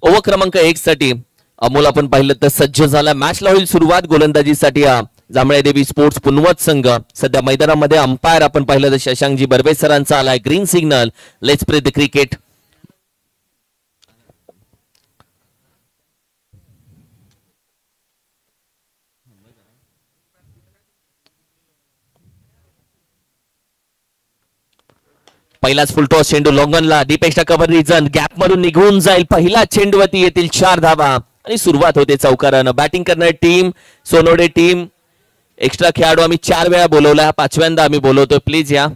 Over क्रमांक 1 साठी अमोल आपण पाहिलं तर सज्ज झाला. मॅचला होईल सुरुवात. गोलंदाजीसाठी जांभळे देवी स्पोर्ट्स पुनवत संघ सध्या मैदानामध्ये. अंपायर आपण पाहिलं तर शशांकजी बर्वे सरांचा आलाय. Green signal. Let's play the cricket. पहिलाच फुलटॉस चेंडू लॉंगनला. डीपेक्षा कव्हर रिजन गॅप मधून निघून जाईल. पहिला चेंडूवरती येतील 4 धावा आणि सुरुवात होते चौकारानं. बॅटिंग करणारी टीम सोनोडे टीम. एक्स्ट्रा खेळाडू आम्ही 4 वेळा बोलवला. 5व्यांदा आम्ही बोलवतोय. प्लीज या.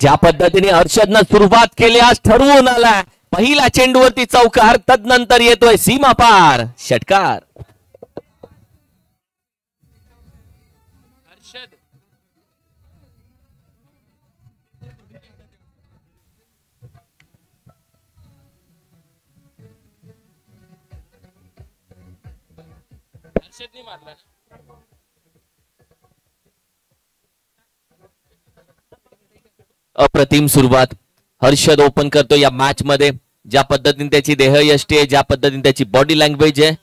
ज्या पद्धतीने हर्षदनं सुरुवात केली आज ठरवून आलाय. पहिला चेंडूवरती चौकार. तदनंतर येतोय सीमा पार षटकार. अप्रतिम सुरुवात हर्षद ओपन करतो या मॅच मध्ये. ज्या पद्धतीने त्याची देहयष्टी आहे, ज्या पद्धतीने त्याची बॉडी लँग्वेज आहे.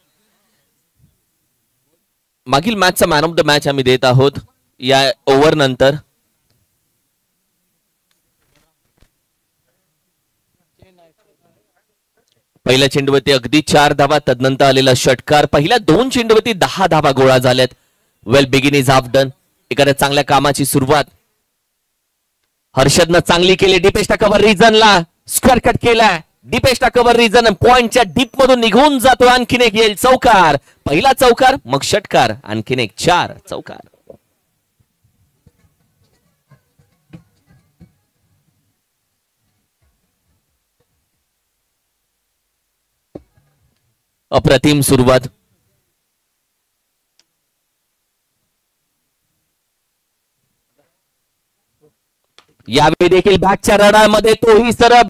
मागील मॅचचा मॅन ऑफ द मॅच आम्ही देत आहोत या ओव्हर नंतर. पहिल्या चेंडूवरती अगदी 4 धावा. तदनंतर आलेला षटकार. पहिल्या 2 चेंडूवरती 10 धावा गोळा झाल्यात. Well begin is half done. एखाद्या चांगल्या कामाची सुरुवात हर्षदनं चांगली केली. डीपेस्टा कव्हर रिजनला स्क्वेअर कट केलाय. डीपेस्टा कव्हर रिजन पॉइंटच्या डीप मधून निघून जातो. आणखीन एक येईल चौकार. पहिला चौकार मग षटकार. आणखीन एक 4 चौकार. अप्रतिम सुरुवात. यावेळी देखील बॅटच्या रडामध्ये तोही सरळ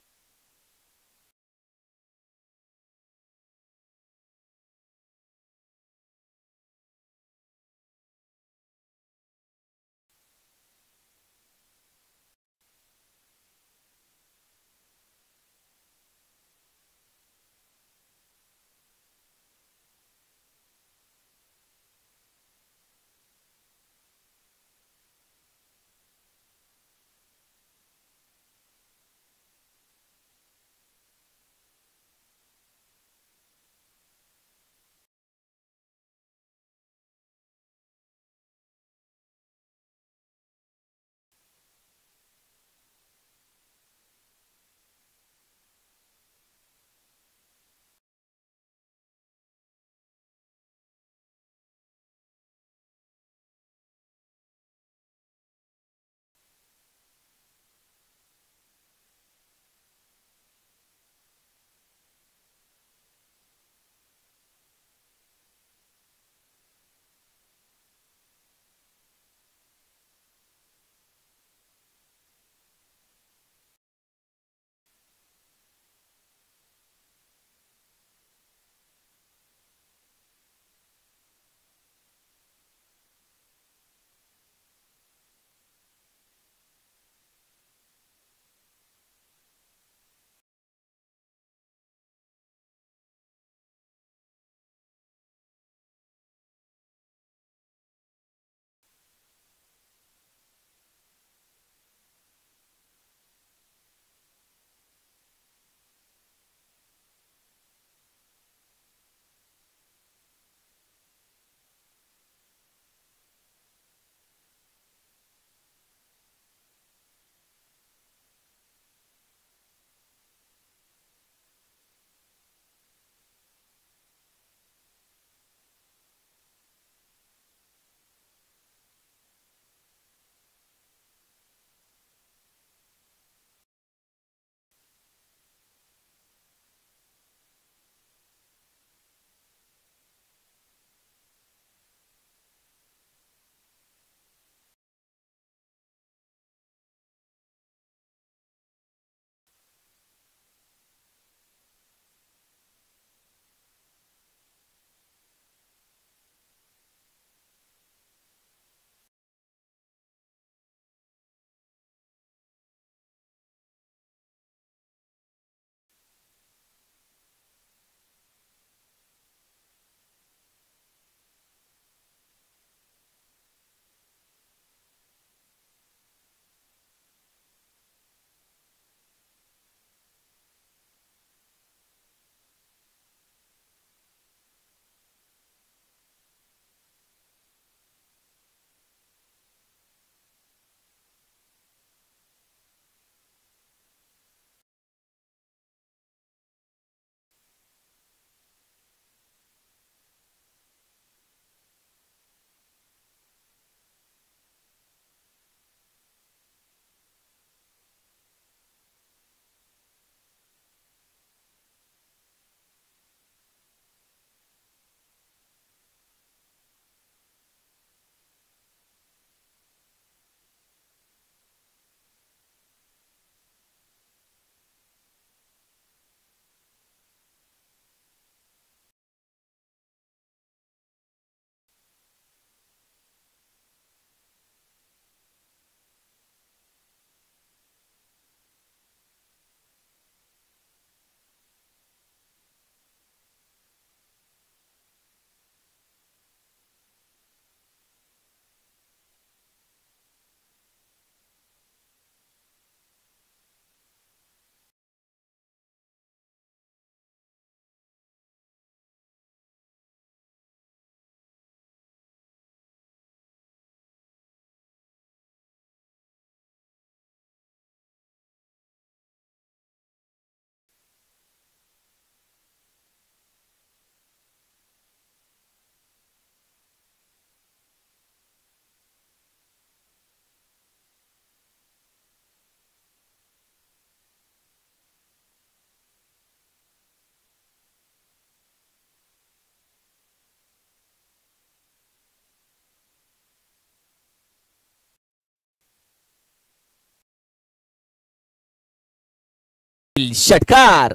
षटकार.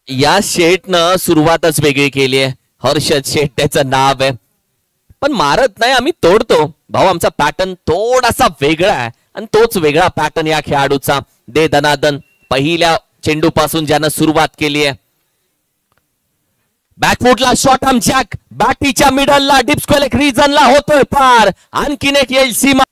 या शेटनं सुरुवातच वेगळी केली आहे. हर्षद शेट त्याचं नाव आहे, पण मारत नाही, आम्ही तोडतो. भाऊ आमचा पॅटर्न थोडासा वेगळा आहे आणि तोच वेगळा पॅटर्न या खेळाडूचा. दे दनादन पहिल्या चेंडू पासून ज्यानं सुरुवात केली आहे. बॅकफुटला शॉट आर्म जॅक, बॅटीच्या मिडलला डिप स्क्वेअर एक रिजनला होतोय पार. आणखीन एक येईल सीमा.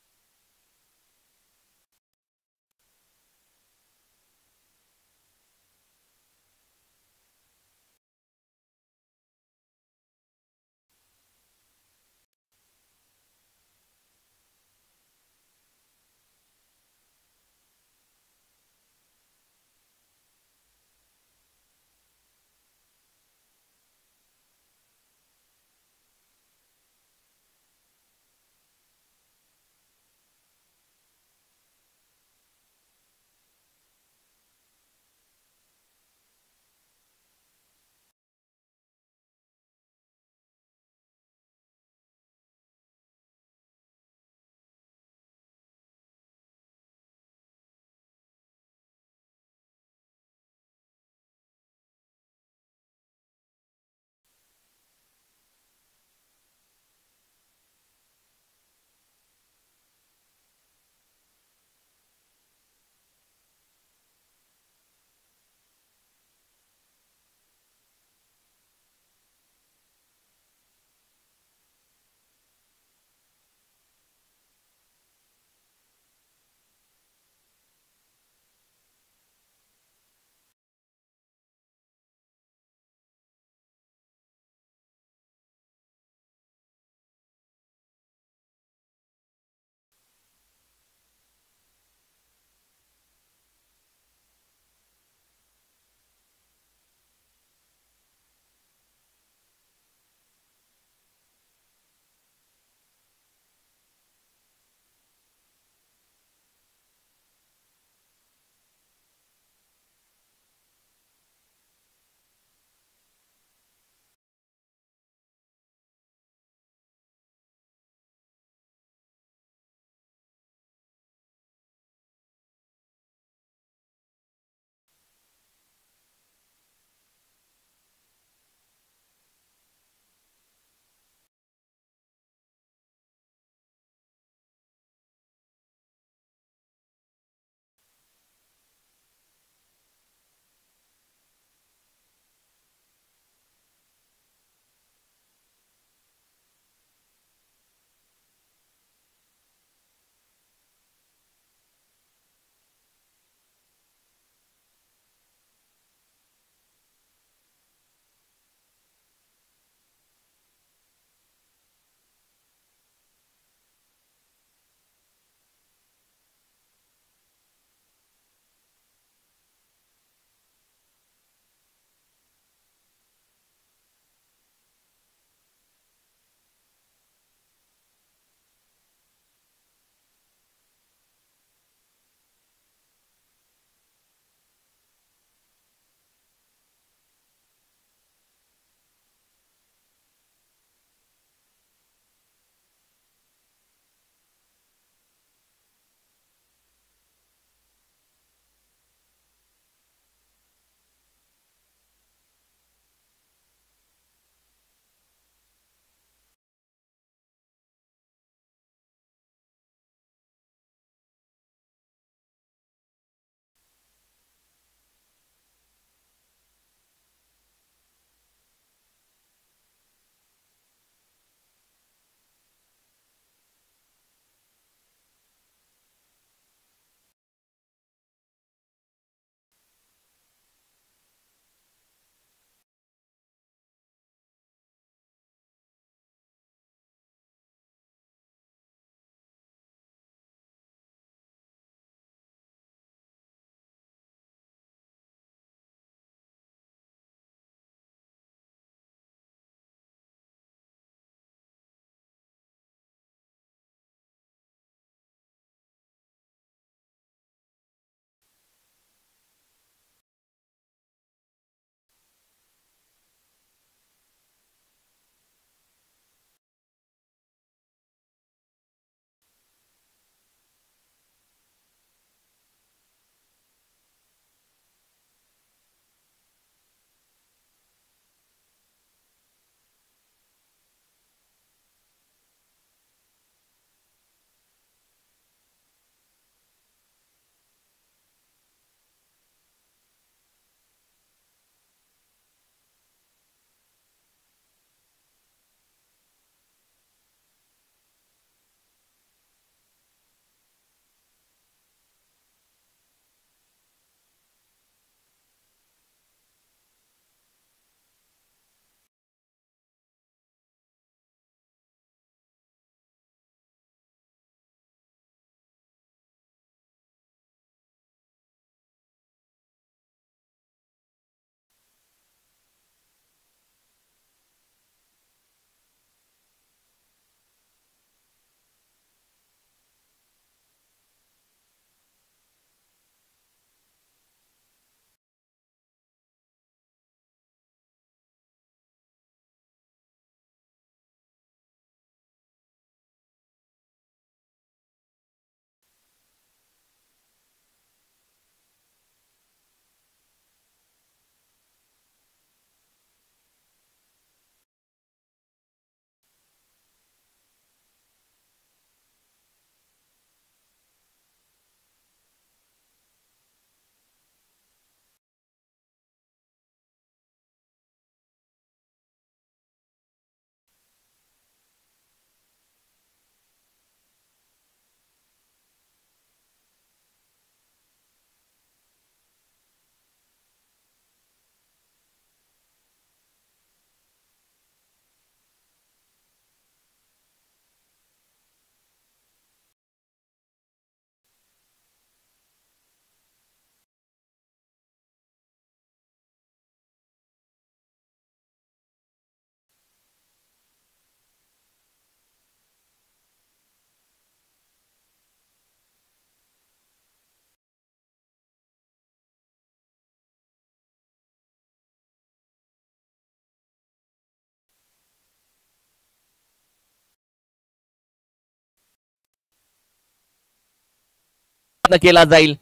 केला जाईल.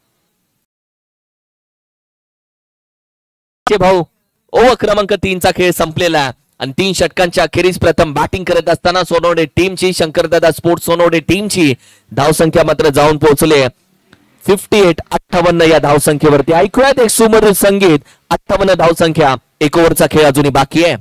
भाऊ ओव्हर क्रमांक 3 चा खेळ संपलेला आणि 3 षटकांच्या अखेरीस प्रथम बॅटिंग करत असताना सोनवणे टीमची शंकरदादा स्पोर्ट्स सोनवणे टीमची धावसंख्या मात्र जाऊन पोहोचले 58 या धावसंख्येवरती. ऐकूयात एक सुमधुर संगीत. 58 धावसंख्या, 1 ओव्हरचा खेळ अजूनही बाकी आहे.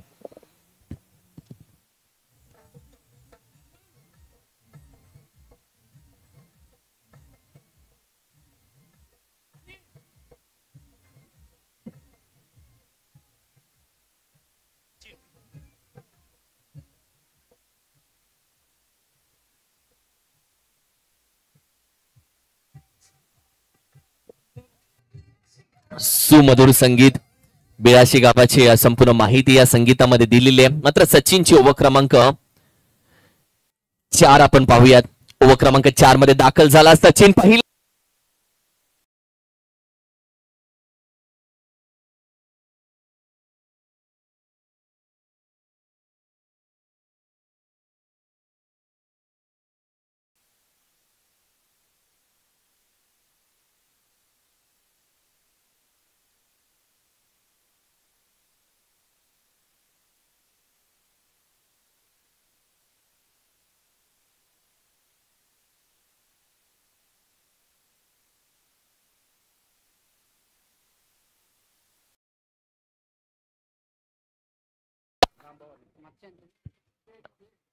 सुमधुर संगीत, बिळाशी गावाची संपूर्ण माहिती या संगीतामध्ये दिलेली आहे. मात्र सचिनची ओव्हर क्रमांक 4 आपण पाहूयात. ओव्हर क्रमांक 4 मध्ये दाखल झाला सचिन. पहिला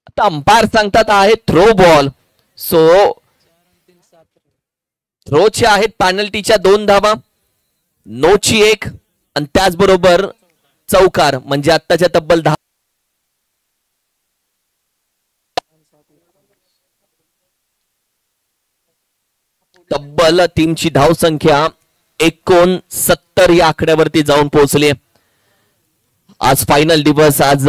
आता अंपायर सांगतात आहे थ्रो बॉल. सो थ्रोचे आहेत पॅनल्टीच्या 2 धावा, नोची 1 आणि त्याचबरोबर चौकार, म्हणजे आत्ताच्या तब्बल 10. तब्बल टीमची धावसंख्या 69 या आकड्यावरती जाऊन पोहोचली. आज फायनल दिवस, आज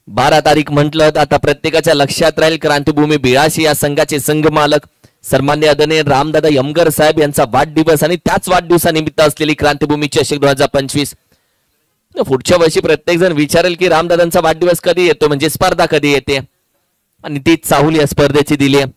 12 तारीख म्हटलं तर आता प्रत्येकाच्या लक्षात राहील क्रांतिभूमी बिळाशी या संघाचे संघ मालक सन्माननीय आदरणीय रामदादा यमगर साहेब यांचा वाढदिवस आणि त्याच वाढदिवसानिमित्त असलेली क्रांतिभूमी चषक 2025. पुढच्या वर्षी प्रत्येक जण विचारेल की रामदादांचा वाढदिवस कधी येतो, म्हणजे स्पर्धा कधी येते, आणि तीच चाहुल या स्पर्धेची दिली आहे.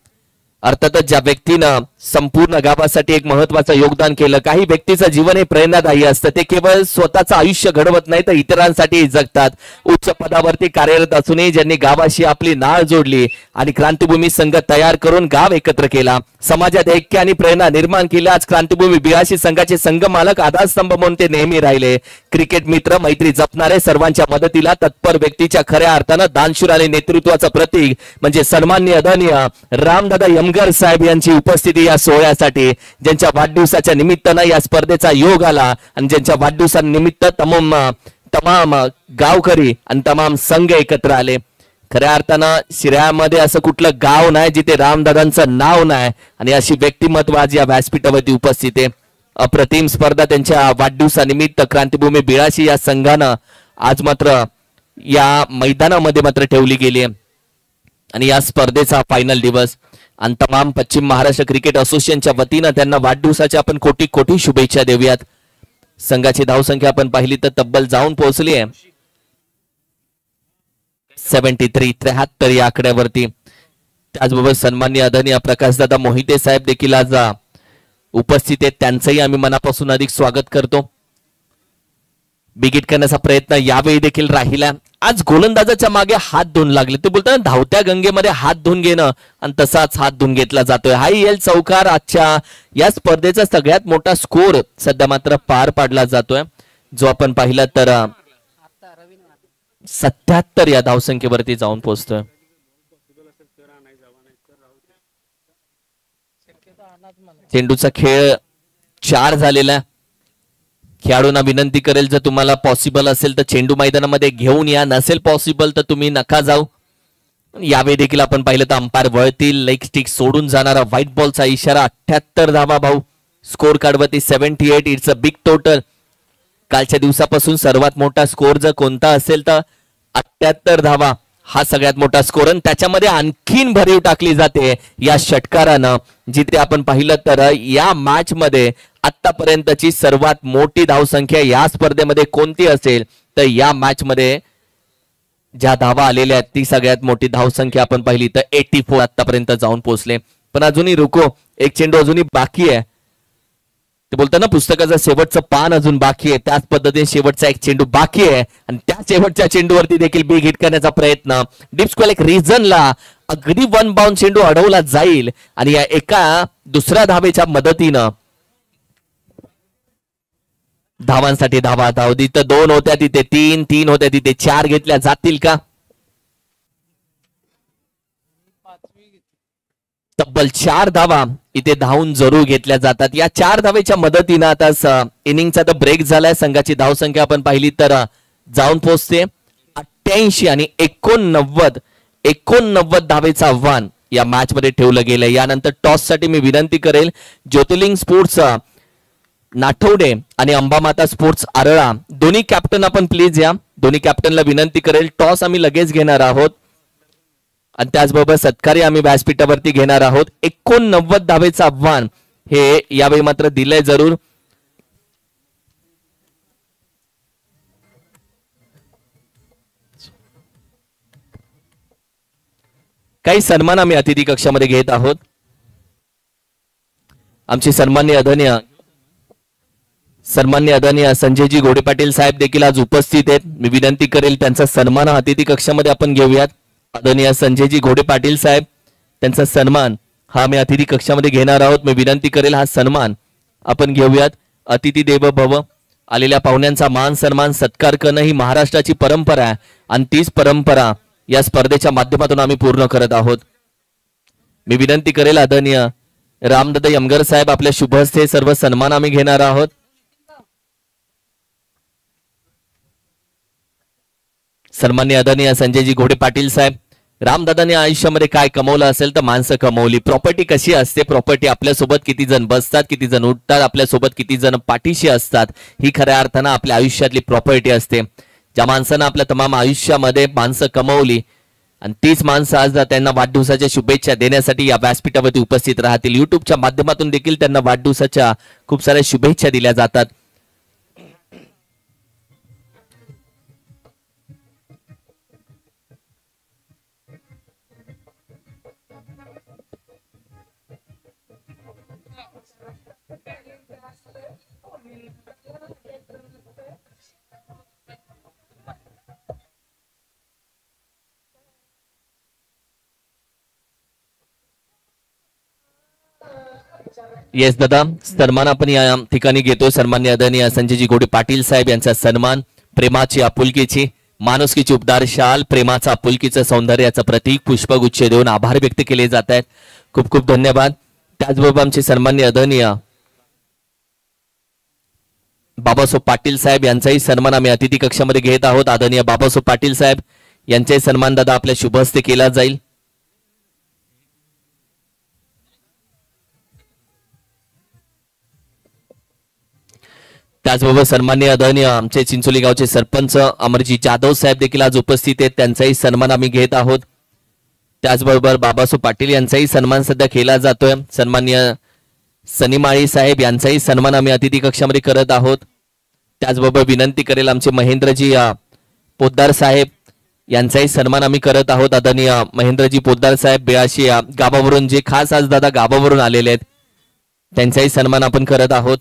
अर्थातच ज्या व्यक्तीनं संपूर्ण गावासाठी एक महत्वाचं योगदान केलं, काही व्यक्तीचं जीवन हे प्रेरणादायी असतं. ते केवळ स्वतःचं आयुष्य घडवत नाही तर इतरांसाठी जगतात. उच्च पदावरती कार्यरत असूनही ज्यांनी गावाशी आपली नाळ जोडली आणि क्रांतिभूमी संघ तयार करून गाव एकत्र केला, समाजात ऐक्य आणि प्रेरणा निर्माण केली. आज क्रांतिभूमी बिळाशी संघाचे संघ मालक आधारस्तंभ म्हणून ते नेहमी राहिले. क्रिकेट मित्र, मैत्री जपणारे, सर्वांच्या मदतीला तत्पर व्यक्तीच्या खऱ्या अर्थानं दानशूर आणि नेतृत्वाचं प्रतीक म्हणजे सन्माननीय आदरणीय रामदादा यमगर साहेब यांची उपस्थिती या सोहळ्यासाठी, ज्यांच्या वाढदिवसाच्या निमित्तानं या स्पर्धेचा योग आला आणि ज्यांच्या वाढदिवसानिमित्त तमाम गावकरी आणि तमाम संघ एकत्र आले. खऱ्या अर्थानं शिराळ्यामध्ये असं कुठलं गाव नाही जिथे रामदादांचं नाव नाही, आणि अशी व्यक्तिमत्व आज या व्यासपीठावरती उपस्थित आहे. अप्रतिम स्पर्धा त्यांच्या वाढदिवसानिमित्त क्रांतिभूमी बिळाशी या संघानं आज मात्र या मैदानामध्ये मात्र ठेवली गेली आहे. आणि या स्पर्धेचा फायनल दिवस आणि तमाम पश्चिम महाराष्ट्र क्रिकेट असोसिएशनच्या वतीनं त्यांना वाढदिवसाच्या आपण कोटी कोटी शुभेच्छा देऊयात. संघाची धावसंख्या आपण पाहिली तर तब्बल जाऊन पोहोचली आहे 73 या आकड्यावरती. त्याचबरोबर सन्माननीय आदरणीय प्रकाशदादा मोहिते साहेब देखील आज उपस्थित आहेत. त्यांचंही आम्ही मनापासून अधिक स्वागत करतो. बिगिट करण्याचा प्रयत्न यावेळी देखील राहिला. आज गोलंदाजाच्या मागे हात धुवून लागले. ते बोलतात धावत्या गंगेमध्ये हात धुवून घेणं, आणि तसाच हात धुवून घेतला जातोय. हाय एल चौकार आजच्या या स्पर्धेचा सगळ्यात मोठा स्कोर सध्या मात्र पार पाडला जातोय, जो आपण पाहिला तर 77 या धावसंख्येवरती जाऊन पोहोचतोय. चेंडूचा खेळ 4 झालेला. खेळाडूंना विनंती करेल जर तुम्हाला पॉसिबल असेल तर चेंडू मैदानामध्ये घेऊन या, नसेल पॉसिबल तर तुम्ही नका जाऊ. यावेळी देखील आपण पाहिलं तर अंपायर वळतील, लेग स्टिक सोडून जाणारा व्हाईट बॉलचा इशारा. 78 धावा भाऊ, स्कोर कार्डवरती 78. It's a big total. कालच्या दिवसापासून सर्वात मोठा स्कोर जर कोणता असेल तर 78 धावा हा सगळ्यात मोठा स्कोर. आणि त्याच्यामध्ये आणखीन भरीव टाकली जाते या षटकारानं, जिथे आपण पाहिलं तर या मॅच मध्ये आतापर्यंतची सर्वात मोठी धावसंख्या या स्पर्धेमध्ये कोणती असेल तर या मॅच मध्ये ज्या धावा आलेल्या आहेत ती सगळ्यात मोठी धावसंख्या आपण पाहिली तर 84 आतापर्यंत जाऊन पोहोचले. पण अजूनही रुको, एक चेंडू अजूनही बाकी आहे. ते बोलतात ना पुस्तकाचं शेवटचं पान अजून बाकी आहे, त्याच पद्धतीने शेवटचा एक चेंडू बाकी आहे आणि त्या शेवटच्या चेंडूवरती देखील बिग हिट करण्याचा प्रयत्न. डीप स्क्वेअर एक रिझनला अगदी वन बाउंड चेंडू अडवला जाईल आणि या एका दुसऱ्या धावेच्या मदतीनं धावांसाठी धावा. धाव तिथं 2 होत्या, तिथे 3 होत्या, तिथे 4 घेतल्या जातील का? तब्बल 4 धावा इथे धावून जरूर घेतल्या जातात. या 4 धावेच्या मदतीनं आता इनिंगचा तर ब्रेक झालाय. संघाची धावसंख्या आपण पाहिली तर जाऊन पोहोचते 88 आणि 89 धावेचं आव्हान या मॅच मध्ये ठेवलं गेलंय. यानंतर टॉस साठी मी विनंती करेल ज्योतिर्लिंग स्पोर्ट्स नाठवडे आणि अंबामाता स्पोर्ट्स आरळा दोन्ही कॅप्टन आपण प्लीज या. दोन्ही कॅप्टनला विनंती करेल. टॉस आम्ही लगेच घेणार आहोत आणि त्याचबरोबर सत्कारी आम्ही व्यासपीठावरती घेणार आहोत. 89 धावेचं आव्हान हे यावेळी मात्र दिलंय जरूर. काही सन्मान आम्ही अतिथी कक्षामध्ये घेत आहोत. आमचे सन्माननीय आदरणीय संजयजी घोडे पाटील साहेब देखील आज उपस्थित आहेत. मी विनंती करेल त्यांचा सन्मान अतिथी कक्षामध्ये आपण घेऊयात. आदरणीय संजयजी घोडे पाटील साहेब त्यांचा सन्मान हा आम्ही अतिथी कक्षामध्ये घेणार आहोत. मी विनंती करेल हा सन्मान आपण घेऊयात. अतिथी देव भव. आलेल्या पाहुण्यांचा मान सन्मान सत्कार करणं ही महाराष्ट्राची परंपरा आहे आणि तीच परंपरा या स्पर्धेच्या माध्यमातून आम्ही पूर्ण करत आहोत. मी विनंती करेल आदरणीय रामदादा यमगर साहेब आपल्या शुभ हस्ते सर्व सन्मान आम्ही घेणार आहोत. सन्माननीय आदरणीय संजयजी घोडे पाटील साहेब, रामदादांनी आयुष्यामध्ये काय कमवलं असेल तर माणसं कमवली. प्रॉपर्टी कशी असते, प्रॉपर्टी आपल्यासोबत किती जण बसतात, किती जण उठतात, आपल्यासोबत किती जण पाठीशी असतात, ही खऱ्या अर्थानं आपल्या आयुष्यातली प्रॉपर्टी असते. ज्या माणसानं आपल्या तमाम आयुष्यामध्ये माणसं कमवली आणि तीच माणसं आज त्यांना वाढदिवसाच्या शुभेच्छा देण्यासाठी या व्यासपीठावरती उपस्थित राहतील. युट्यूबच्या माध्यमातून देखील त्यांना वाढदिवसाच्या खूप साऱ्या शुभेच्छा दिल्या जातात. येस दादा, सन्मान आपण या ठिकाणी घेतो. सन्माननीय आदरणीय संजयजी घोडे पाटील साहेब यांचा सन्मान प्रेमाची आपुलकीची माणुसकीची उपदार शाल, प्रेमाचा आपुलकीचं सौंदर्याचं प्रतीक पुष्पगुच्छ देऊन आभार व्यक्त केले जात आहेत. खूप खूप धन्यवाद. त्याचबरोबर आमचे सन्माननीय आदरणीय बाबासाहेब पाटील साहेब यांचाही सन्मान आम्ही अतिथी कक्षामध्ये घेत आहोत. आदरणीय बाबासाहेब पाटील साहेब यांचाही सन्मान दादा आपल्या शुभ हस्ते केला जाईल. त्याचबरोबर सन्माननीय आदरणीय आमचे चिंचोली गावचे सरपंच अमरजी जाधव साहेब देखील आज उपस्थित आहेत. त्यांचाही सन्मान आम्ही घेत आहोत. त्याचबरोबर बाबासाहेब पाटील यांचाही सन्मान सध्या केला जातोय. सन्माननीय सनीमाळी साहेब यांचाही सन्मान आम्ही अतिथी कक्षामध्ये करत आहोत. त्याचबरोबर विनंती करेल आमचे महेंद्रजी पोद्दार साहेब यांचाही सन्मान आम्ही करत आहोत. आदरणीय महेंद्रजी पोद्दार साहेब बेळाशी गावावरून जे खास आज दादा गावावरून आलेले आहेत त्यांचाही सन्मान आपण करत आहोत.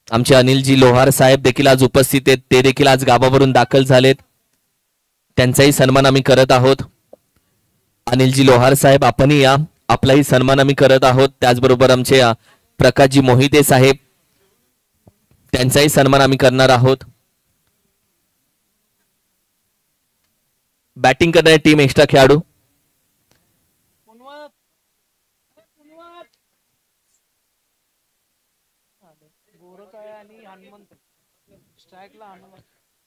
आमचे अनिलजी लोहार साहेब देखील आज उपस्थित आहेत. ते देखील आज गावावरून दाखल झालेत. त्यांचाही सन्मान आम्ही करत आहोत. अनिलजी लोहार साहेब आपणही या, आपलाही सन्मान आम्ही करत आहोत. त्याचबरोबर आमचे प्रकाशजी मोहिते साहेब त्यांचाही सन्मान आम्ही करणार आहोत. बॅटिंग करणारी टीम एक्स्ट्रा खेळाडू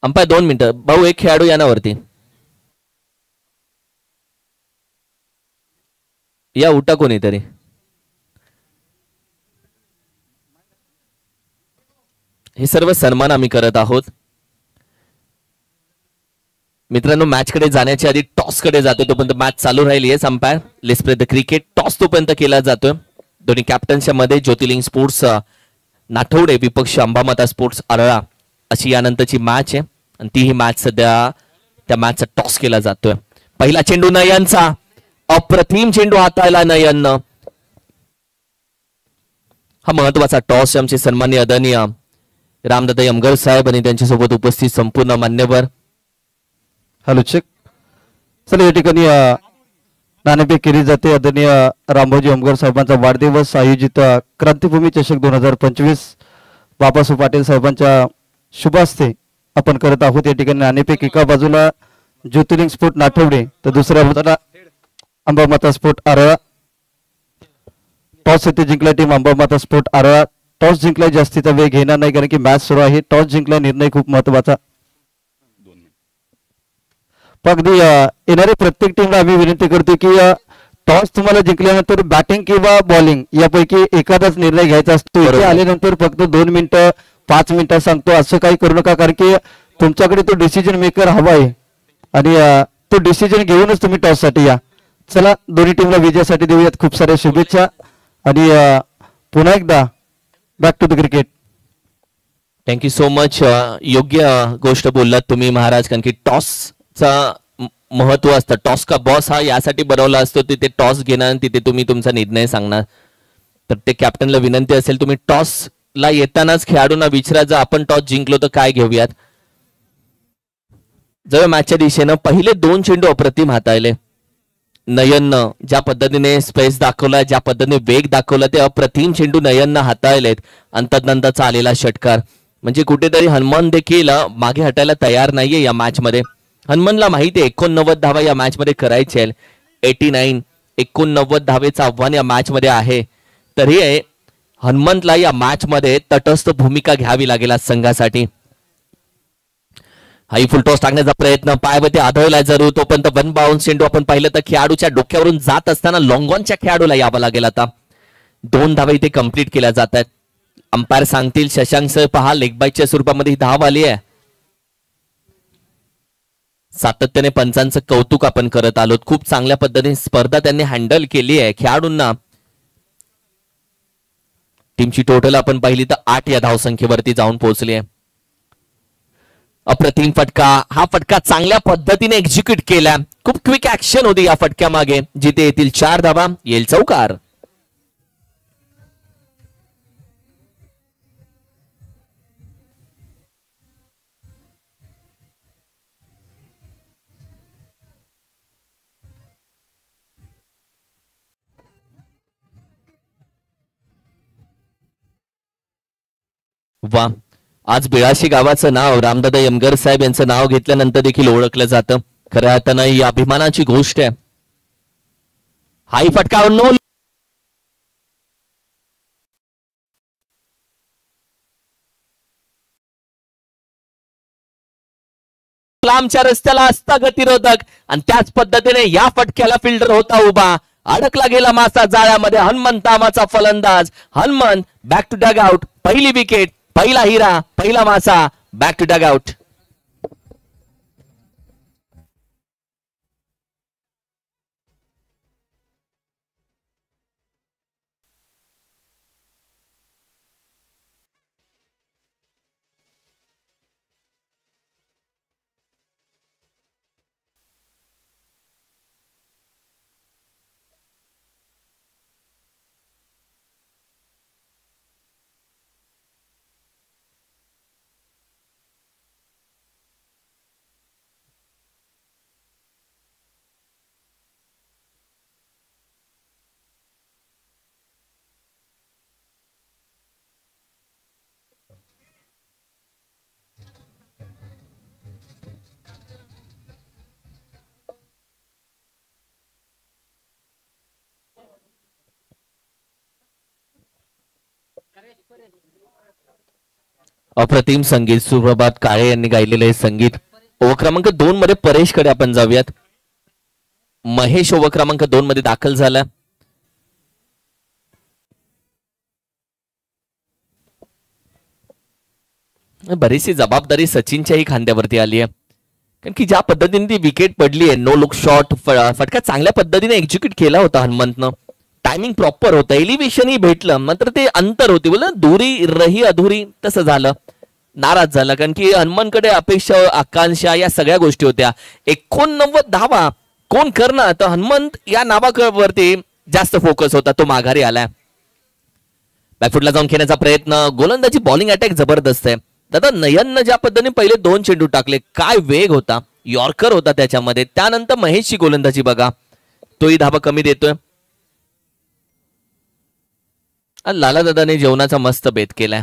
अंपायर 2 मिनिटं. भाऊ एक खेळाडू यानावरती या, उठा कोणीतरी. हे सर्व सन्मान आम्ही करत आहोत. मित्रांनो, मॅच कडे जाण्याच्या आधी टॉस कडे जातो. तोपर्यंत मॅच चालू राहील. Yes umpire, let's play the cricket. Toss तोपर्यंत केला जातोय. दोन्ही कॅप्टनच्या मध्ये ज्योतिर्लिंग स्पोर्ट्स नाठवडे विपक्ष अंबामाता स्पोर्ट्स आरळा अशी यानंतरची मॅच आहे आणि ती ही मॅच सध्या त्या मॅचचा टॉस केला जातोय. पहिला चेंडू नयनचा अप्रतिम चेंडू हाताळला नयननं. हा महत्वाचा टॉस आमचे सन्मान्य आदरणीय रामदादा यमगर साहेब आणि त्यांच्यासोबत उपस्थित संपूर्ण मान्यवर. Hello check. चला या ठिकाणी नाणेफेक केली जाते. आदरणीय रामभाऊजी यमगर साहेबांचा वाढदिवस आयोजित क्रांतिभूमी चषक 2025 बाबासाहेब पाटील साहेबांच्या शुभ हस्ते आपण करत आहोत. या ठिकाणी नाणेफेक एका बाजूला ज्योतिर्लिंग स्पोर्ट नाठवडे तर दुसऱ्या बाजूला अंबामाता स्पोर्ट आरळा. टॉस येथे जिंकला टीम अंबामाता स्पोर्ट आरळा. टॉस जिंकला जास्तीचा वेळ घेणार नाही कारण की मॅच सुरू आहे. टॉस जिंकला निर्णय खूप महत्वाचा. अगदी येणारे प्रत्येक टीमला आम्ही विनंती करतो की टॉस तुम्हाला जिंकल्यानंतर बॅटिंग किंवा बॉलिंग यापैकी एखादाच निर्णय घ्यायचा असतो. इथे आल्यानंतर फक्त 2 मिनिटं 5 मिनिटं सांगतो असं काही करू नका कारण की तुमच्याकडे तो डिसिजन मेकर हवा आहे आणि तो डिसिजन घेऊनच तुम्ही टॉस साठी या. चला दोन्ही टीमला विजयासाठी देऊयात खूप साऱ्या शुभेच्छा आणि पुन्हा एकदा back to the cricket. Thank you so much. योग्य गोष्ट बोललात तुम्ही महाराज कारण की टॉसचा महत्व असतं. टॉस का बॉस हा यासाठी बनवला असतो तिथे टॉस घेणार तिथे तुम्ही तुमचा निर्णय सांगणार. तर ते कॅप्टनला विनंती असेल तुम्ही टॉसला येतानाच खेळाडूंना विचारा जर आपण टॉस जिंकलो तर काय घेऊयात. जर मॅचच्या दिशेनं पहिले 2 चेंडू अप्रतिम हाताळले. नयननं ज्या पद्धतीने स्पेस दाखवला ज्या पद्धतीने वेग दाखवला ते अप्रतिम चेंडू नयननं हाताळलेत. आणि तदनंतरचा आलेला षटकार म्हणजे कुठेतरी हनुमान देखील मागे हटायला तयार नाहीये या मॅच मध्ये. हनुमानला माहिती आहे 89 धावा या मॅच मध्ये करायचे. 89 धावेचं आव्हान या मॅच मध्ये आहे. तरी हनुमंतला या मॅच मध्ये तटस्थ भूमिका घ्यावी लागेल आज संघासाठी. हाई फुल टॉस टाकण्याचा प्रयत्न पायावरती आढळला जरूर तोपर्यंत 1 बाउन्स चेंडू आपण पाहिलं तर खेळाडूच्या डोक्यावरून जात असताना लॉंगॉनच्या खेळाडूला यावं लागेल. आता 2 धावा इथे कंप्लीट केल्या जात आहेत. अंपायर सांगतील शशांक सर पहा लेग बाईटच्या स्वरूपामध्ये ही धाव आली आहे. सातत्याने पंचांचं कौतुक आपण करत आलोत. खूप चांगल्या पद्धतीने स्पर्धा त्यांनी हँडल केली आहे. खेळाडूंना टीमची टोटल आपण पाहिली तर 8 या धावसंख्येवरती जाऊन पोहोचली आहे. अप्रतिम फटका. हा फटका चांगल्या पद्धतीने एक्झिक्यूट केला. खूप क्विक ऍक्शन होती या फटक्या मागे. जिथे येतील 4 धावा येईल चौकार. वा आज बिळाशी गावाचं नाव रामदादा यमगर साहेब यांचं नाव घेतल्यानंतर देखील ओळखलं जातं. खऱ्या अर्थानं ही अभिमानाची गोष्ट आहे. हाही फटका नो लांबच्या रस्त्याला असता गतिरोधक आणि त्याच पद्धतीने या फटक्याला फिल्डर होता उभा. अडकला गेला मासा जाळ्यामध्ये. हनुमंत नावाचा फलंदाज. Hanumant back to dugout. पहिली विकेट पहिला हिरा पहिला मासा बॅक टू डग आउट. अप्रतिम संगीत सुप्रभात काळे यांनी गायलेले संगीत. ओव्हर क्रमांक 2 मध्ये परेश कडे आपण जाऊयात. महेश ओव्हर क्रमांक 2 मध्ये दाखल झाला. बरीचशी जबाबदारी सचिनच्याही खांद्यावरती आली आहे कारण की ज्या पद्धतीने ती विकेट पडली आहे. नो लुक शॉट फटका चांगल्या पद्धतीने एक्झिक्यूट केला होता हनुमंतनं. टायमिंग प्रॉपर होतं. एलिव्हेशनही भेटलं मात्र ते अंतर होते बोल दुरी रही अधुरी तसं झालं. नाराज झाला कारण की हनुमानकडे अपेक्षा आकांक्षा या सगळ्या गोष्टी होत्या. 89 धावा कोण करणार, तर हनुमंत या नावावरती जास्त फोकस होता, तो माघारी आलाय. बॅकफुटला जाऊन खेळण्याचा प्रयत्न, गोलंदाजी बॉलिंग अटॅक जबरदस्त आहे. दादा नयननं ज्या पद्धतीने पहिले 2 चेंडू टाकले, काय वेग होता, यॉर्कर होता त्याच्यामध्ये. त्यानंतर महेशची गोलंदाजी बघा, तोही धाबा कमी देतोय. लाला दादाने जेवणाचा मस्त बेत केलाय,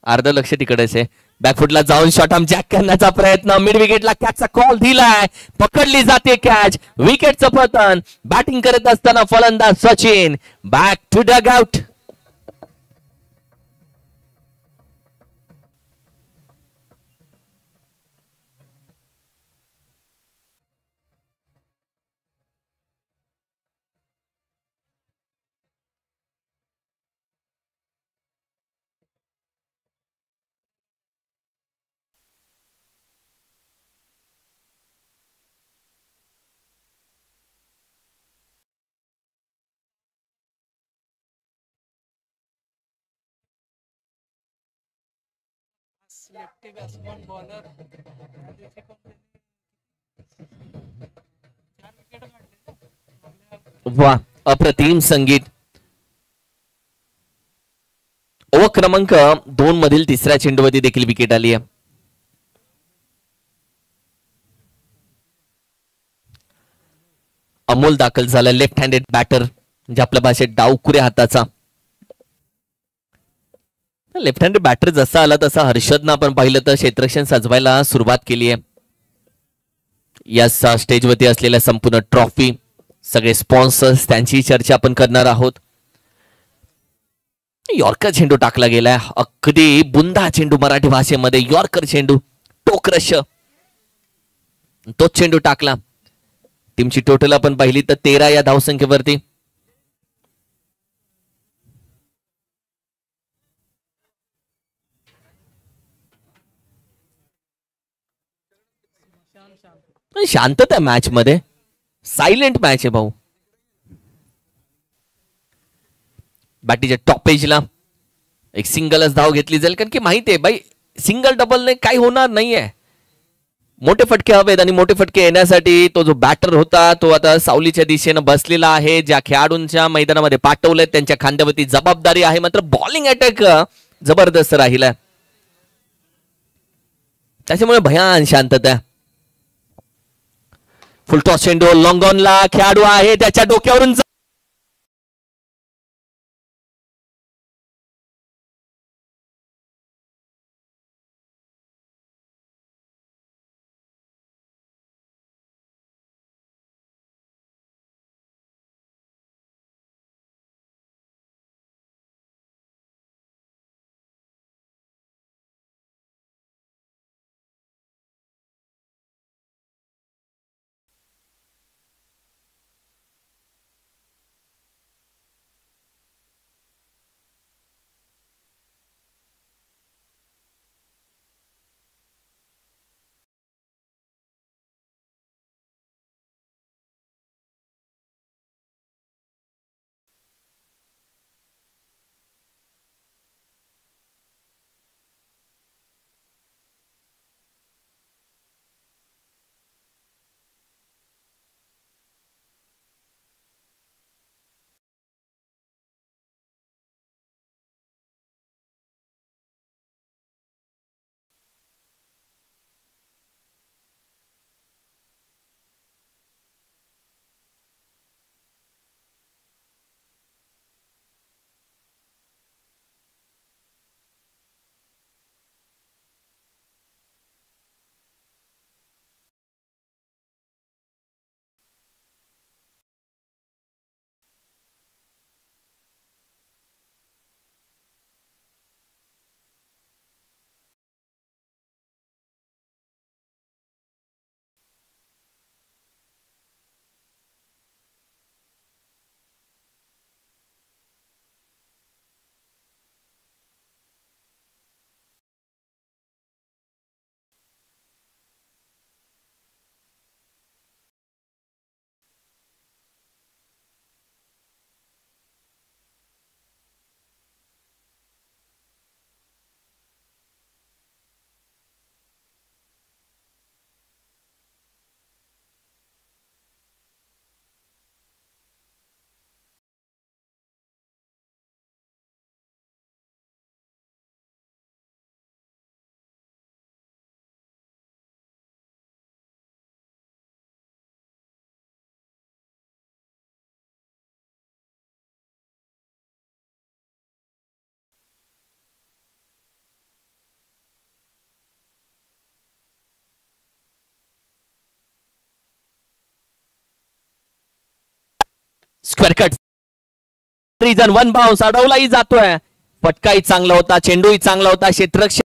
अर्ध लक्ष तिकडेच आहे. बॅकफुटला जाऊन शॉट आर्म जॅक करण्याचा प्रयत्न, मिड विकेटला कॅचचा कॉल दिलाय, पकडली जाते कॅच, विकेटचं पतन. बॅटिंग करत असताना फलंदाज Sachin back to dugout. वा, अप्रतिम संगीत. ओव्हर क्रमांक 2 मधील तिसऱ्या चेंडूवरती देखील विकेट आली आहे. अमोल दाखल झाला, लेफ्ट हँडेड बॅटर, म्हणजे आपल्या भाषेत डावकुऱ्या हाताचा. लेफ्ट हँडेड बॅटर जसा आला तसा हर्षदनं आपण पाहिलं तर क्षेत्ररक्षण सजवायला सुरुवात केली आहे. या स्टेजवरती असलेल्या संपूर्ण ट्रॉफी, सगळे स्पॉन्सर्स, त्यांची चर्चा आपण करणार आहोत. यॉर्कर चेंडू टाकला गेलाय, अगदी बुंदा चेंडू मराठी भाषेमध्ये, यॉर्कर चेंडू, टोक्रश, तोच चेंडू टाकला. टीमची टोटल आपण पाहिली तर 13 या धावसंख्येवरती. शांतता मॅच मध्ये, सायलेंट मॅच आहे भाऊ. बॅटीच्या टॉप एजला एक सिंगलच धाव घेतली जाईल, कारण की माहिती आहे बाई सिंगल डबल ने काही होणार नाहीये. मोठे फटके हवेत आणि मोठे फटके येण्यासाठी तो जो बॅटर होता तो आता सावलीच्या दिशेनं बसलेला आहे. ज्या खेळाडूंच्या मैदानामध्ये पाठवलंय त्यांच्या खांद्यावरती जबाबदारी आहे, मात्र बॉलिंग अटॅक जबरदस्त राहिलाय, त्याच्यामुळे भयान शांतता. फुलटॉस चेंडू, लॉंग ऑनला खेळाडू आहे, त्याच्या डोक्यावरून स्क्वेअर कट रिजन 1 बाउन्स अडवलाही जातोय. फटकाही चांगला होता, चेंडूही चांगला होता. क्षेत्ररक्षक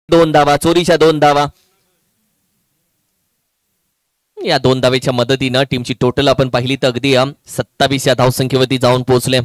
2 धावा, चोरीच्या 2 धावा. या 2 धावेच्या मदतीनं टीमची टोटल आपण पाहिली तर अगदी 27 या धावसंख्येवरती जाऊन पोहोचले.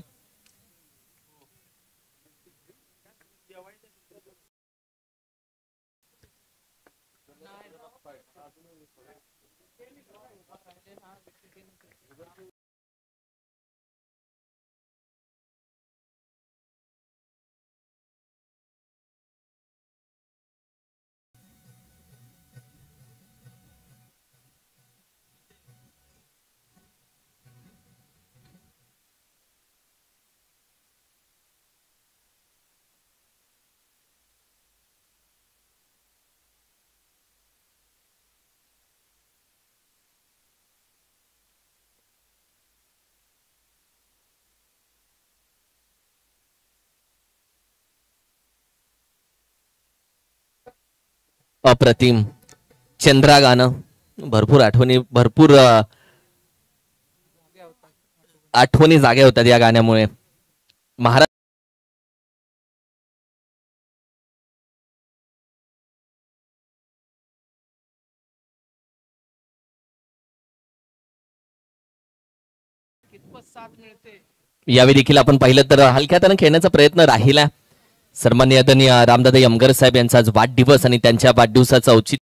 अप्रतिम चंद्रा गाणं भरपूर आठवणी जाग्या होतात या गाण्यामुळे. महाराज यावेळी देखील आपण पाहिलं तर हलक्यातनं खेळण्याचा प्रयत्न राहिला. सन्माननीय आदरणीय रामदादा यमगर साहेब यांचा आज वाढदिवस आणि त्यांच्या वाढदिवसाचं औचित्य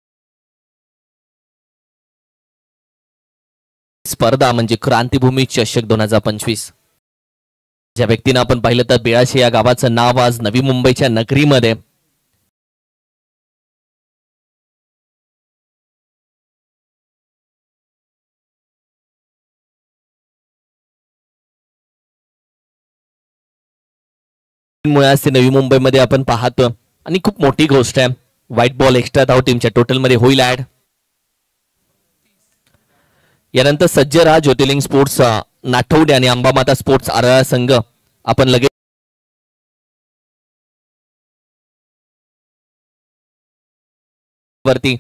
स्पर्धा म्हणजे क्रांतीभूमी चषक 2025. ज्या व्यक्तीनं आपण पाहिलं तर बेळाशे या गावाचं नाव आज नवी मुंबईच्या नगरीमध्ये मुळे आज ते नवी मुंबईमध्ये आपण पाहतो आणि खूप मोठी गोष्ट आहे. व्हाईट बॉल एक्स्ट्रा धाव टीमच्या टोटल मध्ये होईल ऍड. यानंतर सज्ज राहा ज्योतिर्लिंग स्पोर्ट्स नाठवडे आणि अंबामाता स्पोर्ट्स आराळा संघ आपण लगेच वरती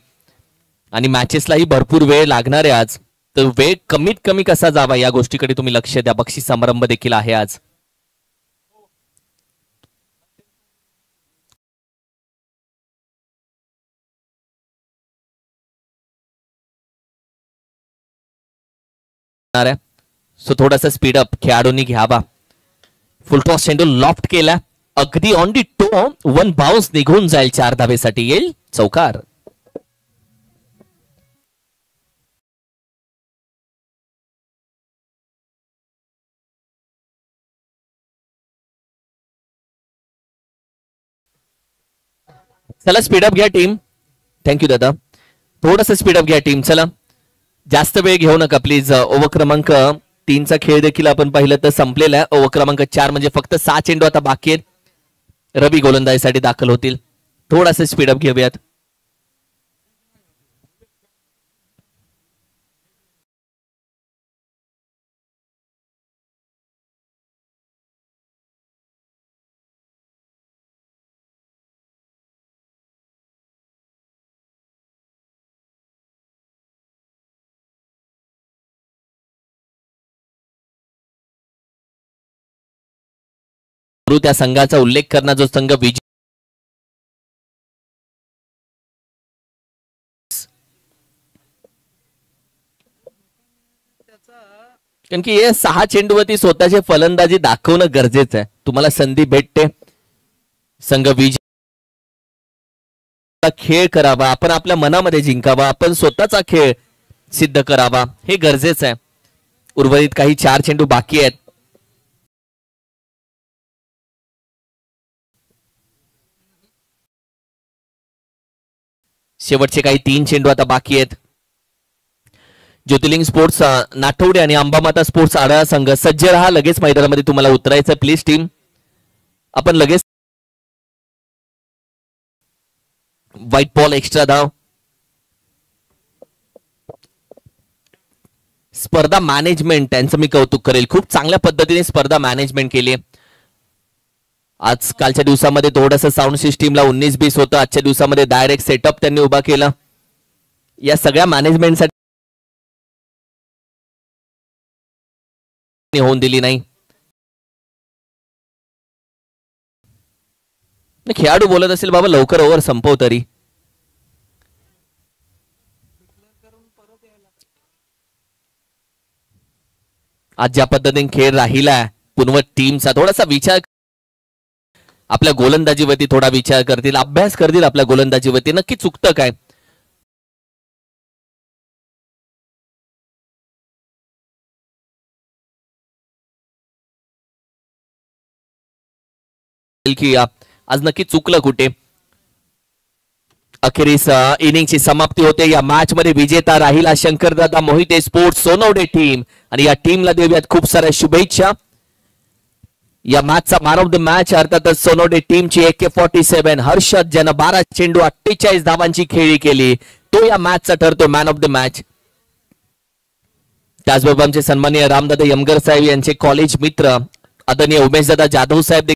आणि मॅचेसलाही भरपूर वेळ लागणार आहे आज. तर वेळ कमीत कमी कसा जावा या गोष्टीकडे तुम्ही लक्ष द्या. बक्षीस समारंभ देखील आहे आज. सो थोडासा स्पीडअप खेळाडूंनी घ्यावा. फुलटॉस चेंडू लॉफ्ट केला अगदी ऑन दी टो. 1 बाउन्स निघून जाईल. 4 धावेसाठी येईल चौकार. चला स्पीडअप घ्या टीम. थँक्यू दादा. थोडासा स्पीडअप घ्या टीम. चला जास्त वेळ घेऊ नका प्लीज. ओव्हर क्रमांक 3 चा खेळ देखील आपण पाहिलं तर संपलेला आहे. ओव्हर क्रमांक 4 म्हणजे फक्त 6 चेंडू आता बाकी आहेत. रवी गोलंदाजीसाठी दाखल होतील. थोडासा स्पीडअप घेऊयात. त्या संघाचा उल्लेख करणार जो संघ विजय कारण की हे 6 चेंडूवरती स्वतःचे फलंदाजी दाखवणं गरजेचं आहे. तुम्हाला संधी भेटते. संघ विजय खेळ करावा. आपण आपल्या मनामध्ये जिंकावा. आपण स्वतःचा खेळ सिद्ध करावा हे गरजेचं आहे. उर्वरित काही 4 चेंडू बाकी आहेत. शेवटचे काही 3 चेंडू आता बाकी आहेत. ज्योतिर्लिंग स्पोर्ट्स नाठवडे आणि अंबामाता स्पोर्ट्स आढळा संघ सज्ज राहा. लगेच मैदानामध्ये तुम्हाला उतरायचं प्लीज टीम. आपण लगेच व्हाईट बॉल एक्स्ट्रा धाव. स्पर्धा मॅनेजमेंट त्यांचं मी कौतुक करेल. खूप चांगल्या पद्धतीने स्पर्धा मॅनेजमेंट केली. आजकालच्या दिवसामध्ये थोडंसं साऊंड सिस्टीमला 19-20 होतं. आजच्या दिवसामध्ये डायरेक्ट सेटअप त्यांनी उभा केला. या सगळ्या मॅनेजमेंटसाठी होऊन दिली नाही. खेळाडू बोलत असेल बाबा लवकर ओव्हर संपव तरी. आज ज्या पद्धतीने खेळ राहिला पुनवत टीमचा थोडासा विचार आपल्या गोलंदाजीवरती थोडा विचार करतील, अभ्यास करतील आपल्या गोलंदाजीवरती नक्की चुकतं काय. की आज नक्की चुकलं कुठे. अखेरीस इनिंगची समाप्ती होते. या मॅच मध्ये विजेता राहिला शंकरदादा मोहिते स्पोर्ट्स सोनवडे टीम आणि या टीमला देऊयात खूप साऱ्या शुभेच्छा. या मॅचचा मॅन ऑफ द मॅच अर्थातच सोनवडे टीमची AK-47 हर्षद ज्यानं 12 चेंडू 48 धावांची खेळी केली तो या मॅचचा ठरतो मॅन ऑफ द मॅच. त्याचबरोबर आमचे सन्माननीय रामदादा यमगर साहेब यांचे कॉलेज मित्र आदरणीय उमेशदादा जाधव साहेब